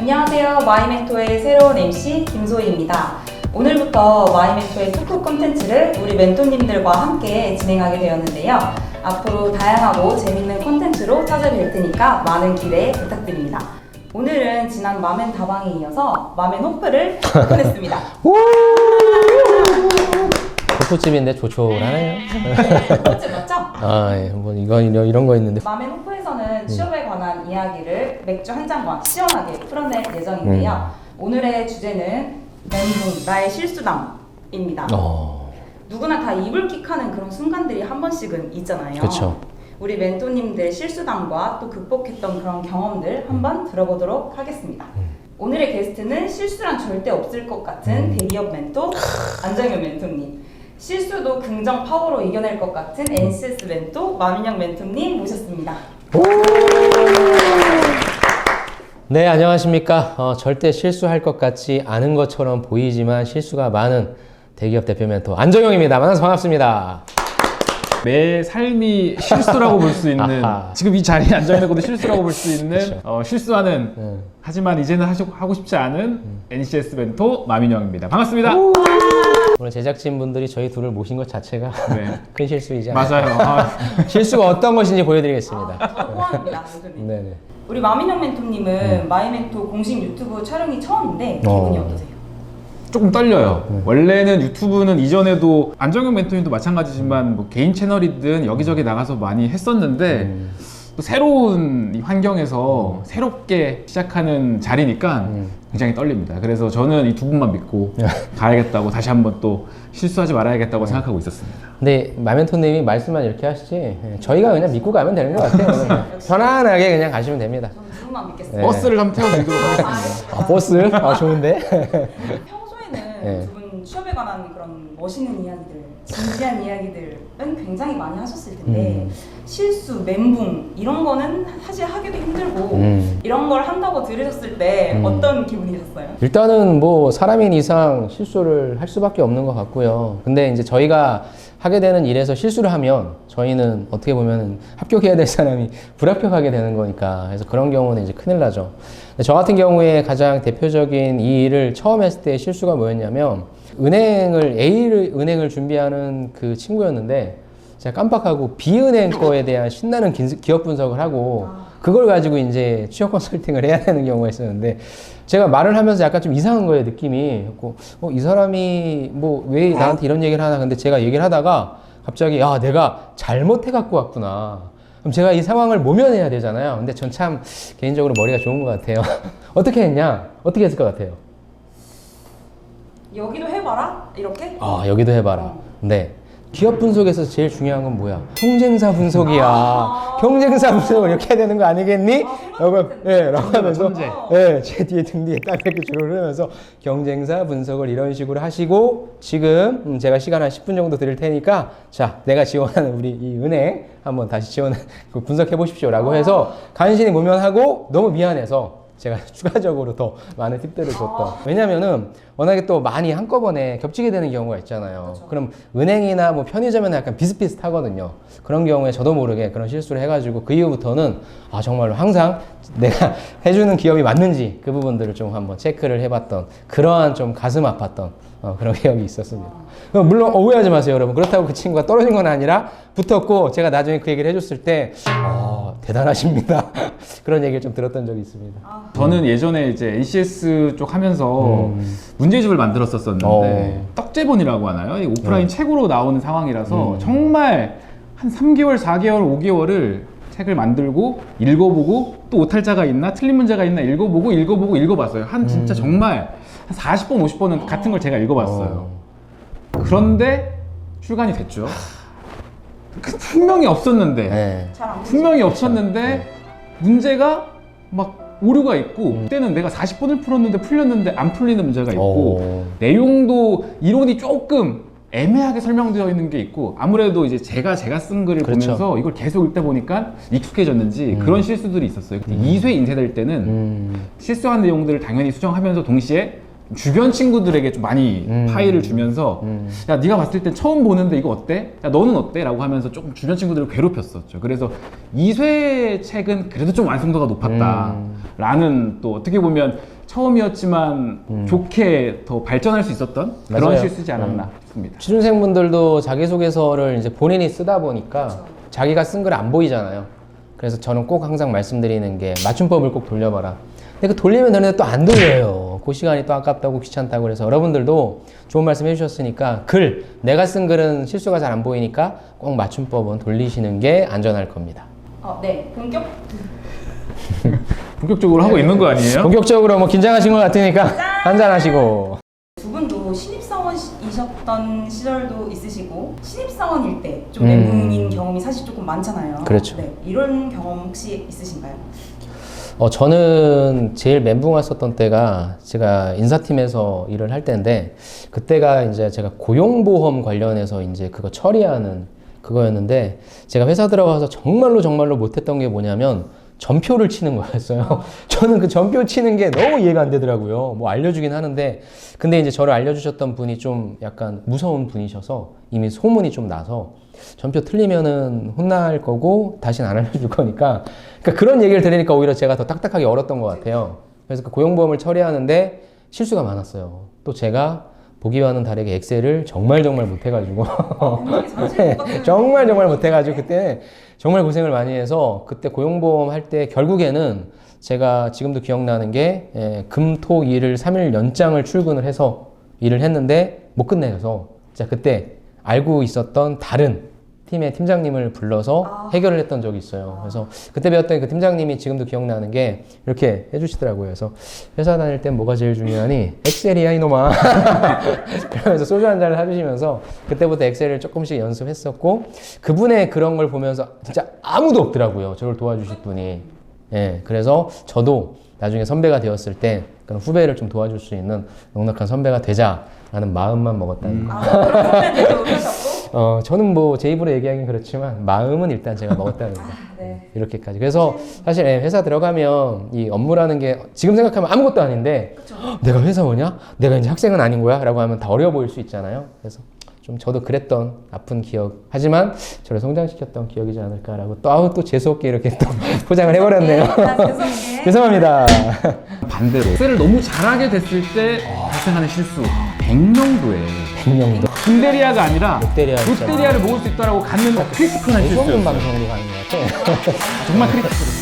안녕하세요. 마이멘토의 새로운 MC 김소희입니다. 오늘부터 마이멘토의 토크 콘텐츠를 우리 멘토님들과 함께 진행하게 되었는데요. 앞으로 다양하고 재밌는 콘텐츠로 찾아뵐 테니까 많은 기대 부탁드립니다. 오늘은 지난 마멘 다방에 이어서 마멘 호프를 오픈했습니다. 호프집인데 조촐하네요. 호프집 맞죠? 아, 예. 뭐 이런 거 있는데. 마멘 호프에서는 취업에 관한 이야기를 맥주 한 잔과 시원하게 풀어낼 예정인데요. 오늘의 주제는 멘붕, 나의 실수담입니다. 누구나 다 이불킥하는 그런 순간들이 한 번씩은 있잖아요. 그렇죠. 우리 멘토님들 실수담과 또 극복했던 그런 경험들 한번 들어보도록 하겠습니다. 오늘의 게스트는 실수란 절대 없을 것 같은 대기업 멘토 안정현 멘토님, 실수도 긍정 파워로 이겨낼 것 같은 NCS 멘토 마민영 멘토님 모셨습니다. 네, 안녕하십니까. 절대 실수할 것 같지 않은 것처럼 보이지만 실수가 많은 대기업 대표 멘토 안정영입니다. 만나서 반갑습니다. 내 삶이 실수라고 볼 수 있는 지금 이 자리에 앉아있는 것도 실수라고 볼 수 있는 실수하는 하지만 이제는 하고 싶지 않은 NCS 멘토 마민영입니다. 반갑습니다. 오늘 제작진분들이 저희 둘을 모신 것 자체가 네. 큰 실수이지 않아요. 맞아요. 실수가 어떤 것인지 보여드리겠습니다. 저 포함입니다, 멘토님. 네네. 우리 마민영 멘토님은 마이멘토 공식 유튜브 촬영이 처음인데 기분이 어떠세요? 조금 떨려요. 원래는 유튜브는 이전에도 안정현 멘토님도 마찬가지지만 뭐 개인 채널이든 여기저기 나가서 많이 했었는데 또 새로운 이 환경에서 새롭게 시작하는 자리니까 굉장히 떨립니다. 그래서 저는 이 두 분만 믿고 가야겠다고 다시 한번 또 실수하지 말아야겠다고 생각하고 있었습니다. 근데 마멘토님이 말씀만 이렇게 하시지 저희가 그냥 믿고 가면 되는 것 같아요. 편안하게 그냥 가시면 됩니다. 저는 누구만 믿겠어요. 네. 버스를 한번 태워드리도록 하겠습니다. 버스? 좋은데? 평소에는 네. 두 분 취업에 관한 그런 멋있는 이야기들, 진지한 이야기들은 굉장히 많이 하셨을 텐데 실수, 멘붕 이런 거는 사실 하기도 힘들고 이런 걸 한다고 들으셨을 때 어떤 기분이셨어요? 일단은 뭐 사람인 이상 실수를 할 수밖에 없는 것 같고요. 근데 이제 저희가 하게 되는 일에서 실수를 하면 저희는 어떻게 보면 합격해야 될 사람이 불합격하게 되는 거니까 그래서 그런 경우는 이제 큰일 나죠. 근데 저 같은 경우에 가장 대표적인 이 일을 처음 했을 때 실수가 뭐였냐면 은행을 준비하는 그 친구였는데 제가 깜빡하고 B은행 거에 대한 신나는 기업 분석을 하고 그걸 가지고 이제 취업 컨설팅을 해야 되는 경우가 있었는데 제가 말을 하면서 약간 좀 이상한 거예요, 느낌이. 이 사람이 뭐 왜 나한테 이런 얘기를 하나. 근데 제가 얘기를 하다가 갑자기 내가 잘못해 갖고 왔구나. 그럼 제가 이 상황을 모면해야 되잖아요. 근데 전 참 개인적으로 머리가 좋은 것 같아요. 어떻게 했냐? 어떻게 했을 것 같아요? 여기도 해봐라? 이렇게? 여기도 해봐라. 네. 기업 분석에서 제일 중요한 건 뭐야? 경쟁사 분석이야. 경쟁사 분석을 이렇게 해야 되는 거 아니겠니? 라고 하면서 제 뒤에 등 뒤에 딱 이렇게 줄을 흐르면서 경쟁사 분석을 이런 식으로 하시고 지금 제가 시간 한 10분 정도 드릴 테니까 자, 내가 지원하는 우리 이 은행 한번 다시 분석해 보십시오 라고 해서 간신히 모면하고 너무 미안해서 제가 추가적으로 더 많은 팁들을 줬던. 왜냐면은 워낙에 또 많이 한꺼번에 겹치게 되는 경우가 있잖아요. 그렇죠. 그럼 은행이나 뭐 편의점에는 약간 비슷비슷하거든요. 그런 경우에 저도 모르게 그런 실수를 해가지고 그 이후부터는 정말로 항상 내가 해주는 기업이 맞는지 그 부분들을 좀 한번 체크를 해봤던 그러한 좀 가슴 아팠던 그런 기억이 있었습니다. 물론 오해하지 마세요, 여러분. 그렇다고 그 친구가 떨어진 건 아니라 붙었고 제가 나중에 그 얘기를 해줬을 때 대단하십니다. 그런 얘기를 좀 들었던 적이 있습니다. 저는 예전에 이제 NCS 쪽 하면서 문제집을 만들었었는데 떡제본이라고 하나요? 이 오프라인 책으로 나오는 상황이라서 정말 한 3개월, 4개월, 5개월을 책을 만들고 읽어보고 또 오탈자가 있나 틀린 문제가 있나 읽어봤어요. 진짜 정말 한 40번, 50번은 같은 걸 제가 읽어봤어요. 그런데 출간이 됐죠. 분명히 없었는데 문제가 막 오류가 있고 그때는 내가 40번을 풀었는데 풀렸는데 안 풀리는 문제가 있고 내용도 이론이 조금 애매하게 설명되어 있는 게 있고 아무래도 이제 제가 쓴 글을 보면서 이걸 계속 읽다 보니까 익숙해졌는지 그런 실수들이 있었어요. 근데 2쇄 인쇄될 때는 실수한 내용들을 당연히 수정하면서 동시에 주변 친구들에게 좀 많이 파일을 주면서 야 네가 봤을 땐 처음 보는데 이거 어때? 야 너는 어때? 라고 하면서 조금 주변 친구들을 괴롭혔었죠. 그래서 이쇠 책은 그래도 좀 완성도가 높았다 라는 또 어떻게 보면 처음이었지만 좋게 더 발전할 수 있었던 그런 맞아요. 실수지 않았나 싶습니다. 취준생분들도 자기소개서를 이제 본인이 쓰다 보니까 자기가 쓴 글 안 보이잖아요. 그래서 저는 꼭 항상 말씀드리는 게 맞춤법을 꼭 돌려봐라. 근데 그 돌리면 되는데 또 안 돌려요. 그 시간이 또 아깝다고 귀찮다고. 그래서 여러분들도 좋은 말씀 해주셨으니까 내가 쓴 글은 실수가 잘 안 보이니까 꼭 맞춤법은 돌리시는 게 안전할 겁니다. 네, 본격적으로 하고 있는 거 아니에요? 본격적으로 뭐 긴장하신 것 같으니까 한잔하시고. 두 분도 신입사원이셨던 시절도 있으시고 신입사원일 때 좀 멘붕인 경험이 사실 조금 많잖아요. 그렇죠. 네, 이런 경험 혹시 있으신가요? 저는 제일 멘붕 왔었던 때가 제가 인사팀에서 일을 할 때인데 그때가 이제 제가 고용보험 관련해서 이제 그거 처리하는 그거였는데 제가 회사 들어가서 정말로 못했던 게 뭐냐면 전표를 치는 거였어요. 저는 그 전표 치는 게 너무 이해가 안 되더라고요. 뭐 알려주긴 하는데 근데 이제 저를 알려주셨던 분이 좀 약간 무서운 분이셔서 이미 소문이 좀 나서 전표 틀리면은 혼날 거고 다시는 안 알려줄 거니까 그러니까 그런 얘기를 들으니까 오히려 제가 더 딱딱하게 얼었던 것 같아요. 그래서 그 고용보험을 처리하는데 실수가 많았어요. 또 제가 보기와는 다르게 엑셀을 정말 못해가지고 정말 못해가지고 그때 정말 고생을 많이 해서 그때 고용보험 할 때 결국에는 제가 지금도 기억나는 게 금, 토, 일을 3일 연장을 출근을 해서 일을 했는데 못 끝내서 진짜 그때 알고 있었던 다른 팀의 팀장님을 불러서 해결을 했던 적이 있어요. 그래서 그때 배웠던 그 팀장님이 지금도 기억나는 게 이렇게 해주시더라고요. 그래서 회사 다닐 땐 뭐가 제일 중요하니? 엑셀이야 이놈아. 그러면서 소주 한 잔을 사주시면서 그때부터 엑셀을 조금씩 연습했었고 그분의 그런 걸 보면서 진짜 아무도 없더라고요. 저를 도와주실 분이. 예, 그래서 저도 나중에 선배가 되었을 때 그런 후배를 좀 도와줄 수 있는 넉넉한 선배가 되자라는 마음만 먹었다는 거. 저는 뭐 제 입으로 얘기하긴 그렇지만 마음은 일단 제가 먹었다는 거. 네. 이렇게까지. 그래서 사실 회사 들어가면 이 업무라는 게 지금 생각하면 아무것도 아닌데 내가 회사원이야? 내가 이제 학생은 아닌 거야? 라고 하면 다 어려워 보일 수 있잖아요. 그래서 좀 저도 그랬던 아픈 기억. 하지만 저를 성장시켰던 기억이지 않을까라고 또 재수없게 이렇게 또 포장을 해버렸네요. 죄송합니다. 반대로 엑셀을 너무 잘하게 됐을 때 발생하는 실수 100명도에 100명도. 김대리아가 아니라 롯데리아 롯데리아를 먹을 수 있다라고 갖는 크리티컬한 실수 방송으로 가는 것 같아. 정말 크리티컬